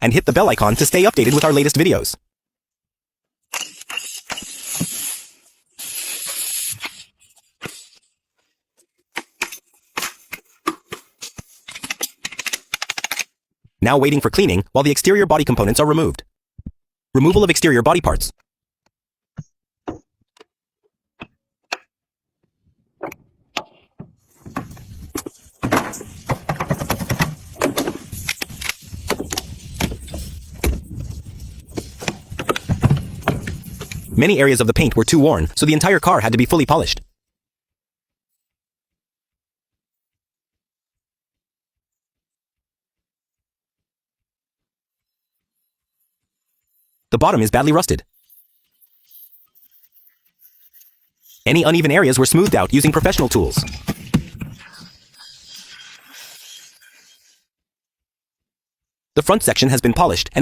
and hit the bell icon to stay updated with our latest videos. Now waiting for cleaning while the exterior body components are removed. Removal of exterior body parts. Many areas of the paint were too worn, so the entire car had to be fully polished. The bottom is badly rusted. Any uneven areas were smoothed out using professional tools. The front section has been polished and